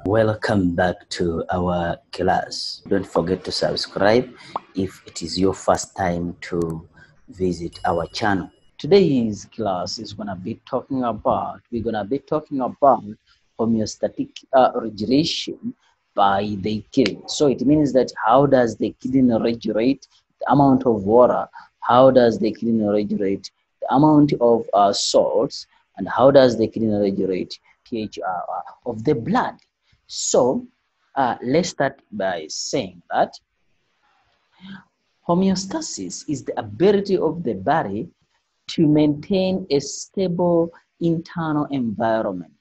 Welcome back to our class. Don't forget to subscribe if it is your first time to visit our channel. Today's class is we're gonna be talking about homeostatic regulation by the kidney. So it means that how does the kidney regulate the amount of water? How does the kidney regulate the amount of salts? And how does the kidney regulate pH of the blood? So let's start by saying that homeostasis is the ability of the body to maintain a stable internal environment.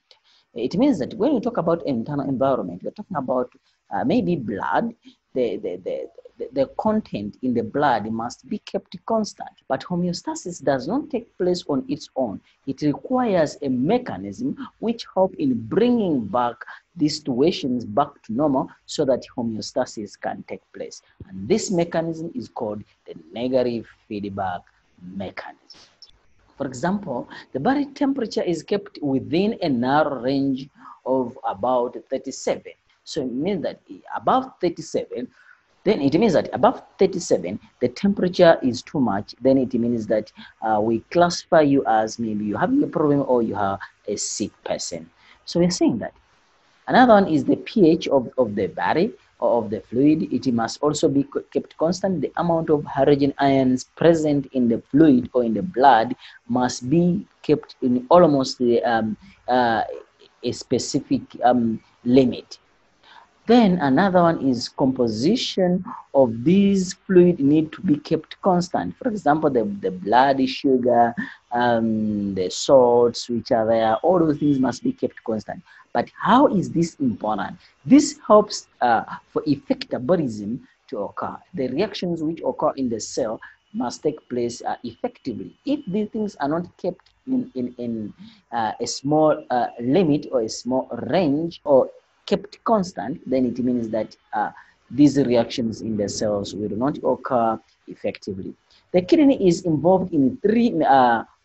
It means that when you talk about internal environment, we're talking about maybe blood. The content in the blood must be kept constant. But homeostasis does not take place on its own. It requires a mechanism which helps in bringing back these situations back to normal so that homeostasis can take place. And this mechanism is called the negative feedback mechanism. For example, the body temperature is kept within a narrow range of about 37. So it means that above 37, then it means that above 37, the temperature is too much. Then it means that we classify you as maybe you have a problem or you are a sick person. So we're saying that. Another one is the pH of the body or of the fluid. It must also be kept constant. The amount of hydrogen ions present in the fluid or in the blood must be kept in almost a specific limit. Then another one is composition of these fluid need to be kept constant. For example, the blood sugar, the salts which are there, all those things must be kept constant. But how is this important? This helps for effectabolism to occur. The reactions which occur in the cell must take place effectively. If these things are not kept in a small limit or a small range or kept constant, then it means that these reactions in the cells will not occur effectively. The kidney is involved in three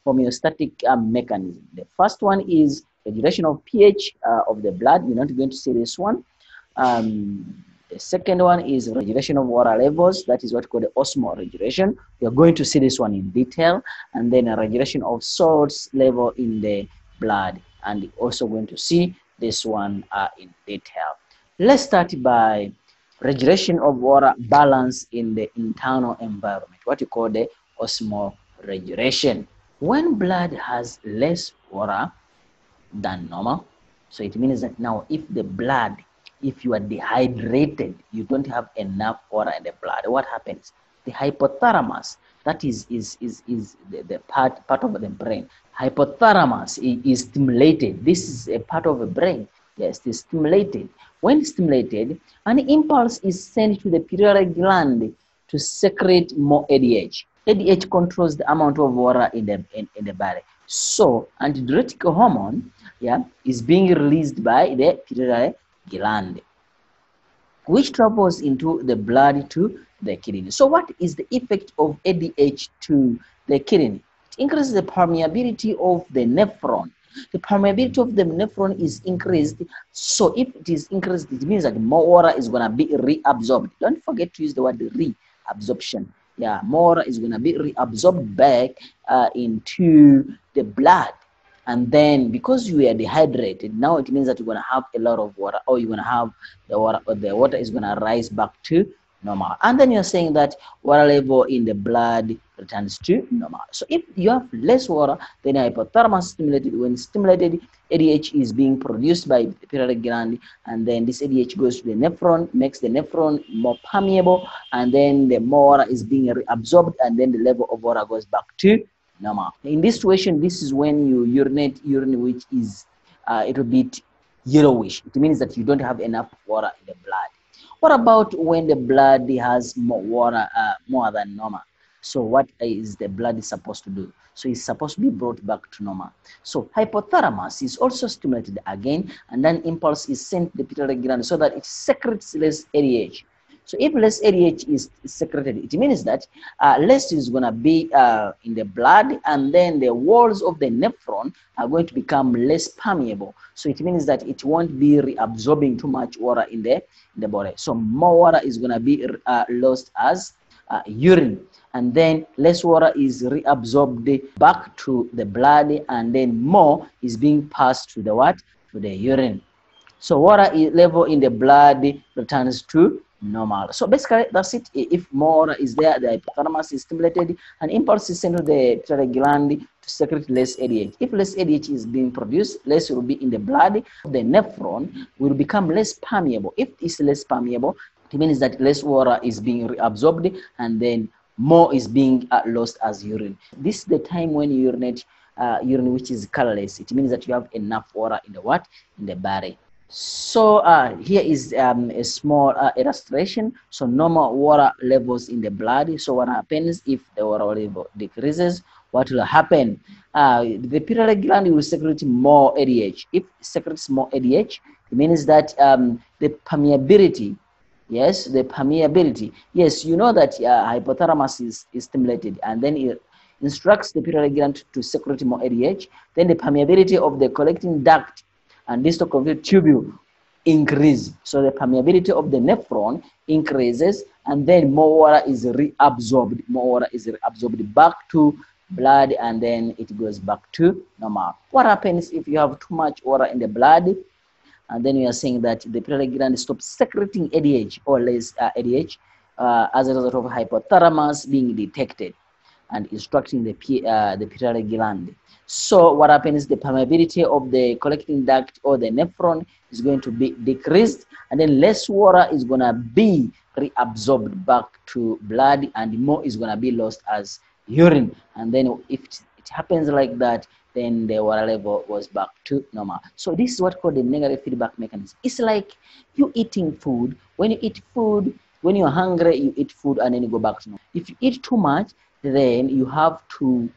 homeostatic mechanisms. The first one is regulation of pH of the blood. We're not going to see this one. The second one is regulation of water levels. That is what called the osmoregulation. We are going to see this one in detail. And then a regulation of salts level in the blood. And also going to see this one in detail. Let's start by regulation of water balance in the internal environment, what you call the osmoregulation. When blood has less water than normal, so it means that now if you are dehydrated, you don't have enough water in the blood, what happens? The hypothalamus, that is the part of the brain. Hypothalamus is stimulated. This is a part of the brain. Yes, it's stimulated. When stimulated, an impulse is sent to the pituitary gland to secrete more ADH. ADH controls the amount of water in the body. So antidiuretic hormone, is being released by the pituitary gland, which travels into the blood to the kidney. So what is the effect of ADH to the kidney? It increases the permeability of the nephron. The permeability of the nephron is increased. So if it is increased, it means that more water is going to be reabsorbed. Don't forget to use the word reabsorption. Yeah, more water is going to be reabsorbed back into the blood. And then because you are dehydrated, now it means that you're going to have a lot of water, or you're going to have the water is going to rise back to normal. And then you're saying that water level in the blood returns to normal. So if you have less water, then hypothalamus stimulated. When stimulated, ADH is being produced by the pituitary gland, and then this ADH goes to the nephron, makes the nephron more permeable, and then the more water is being reabsorbed, and then the level of water goes back to normal. In this situation, this is when you urinate urine which is a little bit yellowish. It means that you don't have enough water in the blood. What about when the blood has more water, more than normal? So what is the blood supposed to do? So it's supposed to be brought back to normal. So hypothalamus is also stimulated again, and then impulse is sent to the pituitary gland so that it secretes less ADH. So if less ADH is secreted, it means that less is going to be in the blood, and then the walls of the nephron are going to become less permeable. So it means that it won't be reabsorbing too much water in the body. So more water is going to be lost as urine, and then less water is reabsorbed back to the blood, and then more is being passed to the what? To the urine. So water level in the blood returns to normal. So basically that's it. If more water is there, the hypothalamus is stimulated, and impulse is sent to the pituitary gland to secrete less ADH. If less ADH is being produced, less will be in the blood. The nephron will become less permeable. If it's less permeable, it means that less water is being reabsorbed, and then more is being lost as urine. This is the time when you urinate urine which is colorless. It means that you have enough water in the what? In the body. So here is a small illustration. So normal water levels in the blood. So what happens if the water level decreases? What will happen? The pituitary gland will secrete more ADH. If it secretes more ADH, it means that the permeability, yes, the permeability. Yes, you know that hypothalamus is stimulated, and then it instructs the pituitary gland to secrete more ADH. Then the permeability of the collecting duct and distal convoluted tubule increase. So the permeability of the nephron increases, and then more water is reabsorbed. More water is reabsorbed back to blood, and then it goes back to normal. What happens if you have too much water in the blood? And then we are saying that the pituitary gland stops secreting ADH or less ADH as a result of hypothalamus being detected and instructing the pituitary gland. So what happens? The permeability of the collecting duct or the nephron is going to be decreased, and then less water is going to be reabsorbed back to blood, and more is going to be lost as urine. And then if it happens like that, then the water level goes back to normal. So this is what called the negative feedback mechanism. It's like you eating food. When you eat food, when you're hungry, you eat food and then you go back to normal. If you eat too much, then you have to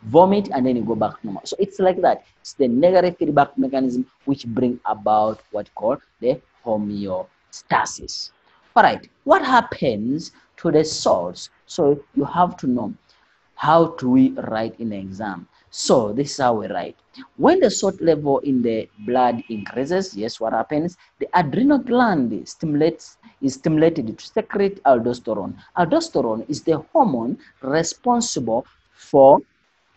vomit and then you go back to normal. So it's like that. It's the negative feedback mechanism which bring about what called the homeostasis. All right, what happens to the salts? So you have to know how do we write in the exam. So this is how we write. When the salt level in the blood increases, yes, what happens? The adrenal gland is stimulated to secrete aldosterone. Aldosterone is the hormone responsible for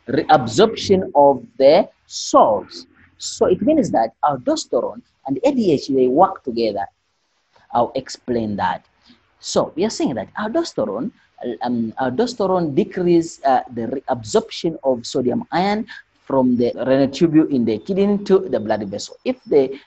reabsorption of the salts. So it means that aldosterone and ADH, they work together. I'll explain that. So we are saying that aldosterone decreases the reabsorption of sodium ion from the renal tubule in the kidney to the blood vessel. If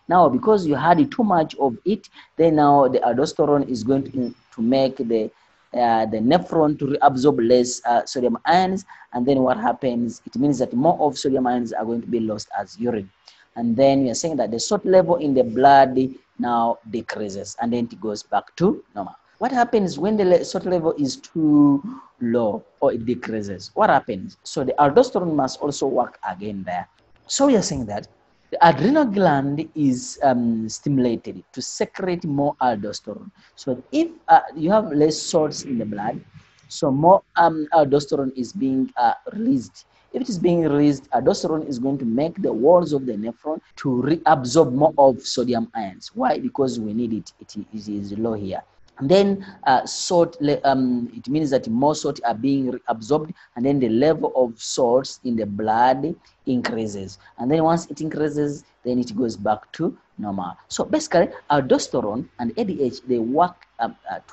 now because you had too much of it, then now the aldosterone is going to make the nephron to reabsorb less sodium ions, and then what happens? It means that more of sodium ions are going to be lost as urine, and then we are saying that the salt level in the blood now decreases, and then it goes back to normal. What happens when the salt level is too low or it decreases? What happens? So the aldosterone must also work again there. So we are saying that the adrenal gland is stimulated to secrete more aldosterone. So if you have less salts in the blood, so more aldosterone is being released. If it is being released, aldosterone is going to make the walls of the nephron to reabsorb more of sodium ions. Why? Because we need it. It is low here. And then salt, it means that more salt are being reabsorbed, and then the level of salts in the blood increases. And then once it increases, then it goes back to normal. So basically, aldosterone and ADH, they work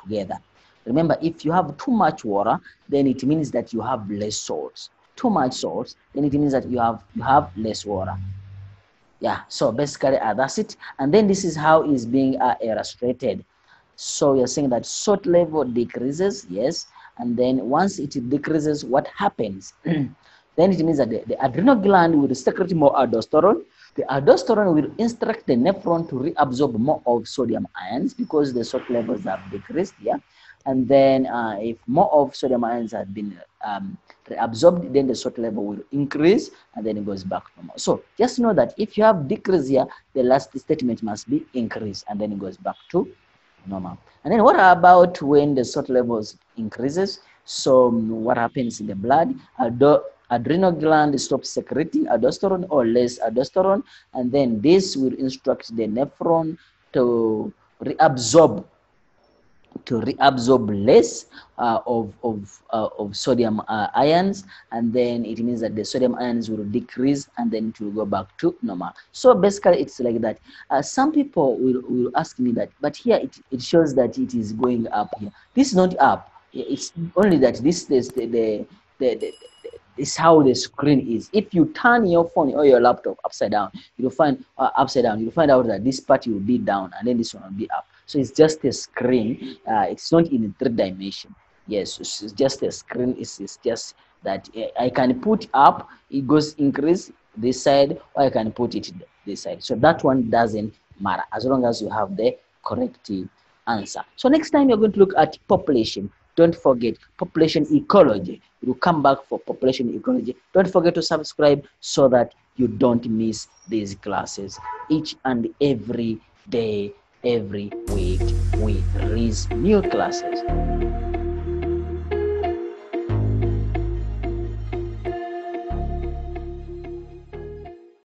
together. Remember, if you have too much water, then it means that you have less salts. Too much salts, then it means that you have less water. Yeah, so basically that's it. And then this is how it's being illustrated. So you're saying that salt level decreases, yes, and then once it decreases, what happens? Then it means that the adrenal gland will secrete more aldosterone. The aldosterone will instruct the nephron to reabsorb more of sodium ions because the salt levels have decreased, yeah. And then if more of sodium ions have been reabsorbed, then the salt level will increase, and then it goes back to normal. So just know that if you have decrease here, the last statement must be increase, and then it goes back to normal. And then what about when the salt levels increases? So what happens in the blood? Adrenal gland stops secreting aldosterone or less aldosterone, and then this will instruct the nephron to reabsorb less of sodium ions, and then it means that the sodium ions will decrease and then it will go back to normal. So basically it's like that. Some people will ask me that, but here it shows that it is going up here. This is not up, it's only that this is the is how the screen is. If you turn your phone or your laptop upside down, you'll find you'll find out that this part will be down and then this one will be up. So it's just a screen. It's not in 3 dimension. Yes, it's just a screen. It's just that I can put up, it goes increase this side, or I can put it this side. So that one doesn't matter as long as you have the correct answer. So next time you're going to look at population. Don't forget population ecology. We'll come back for population ecology. Don't forget to subscribe so that you don't miss these classes each and every day, every week. We release new classes.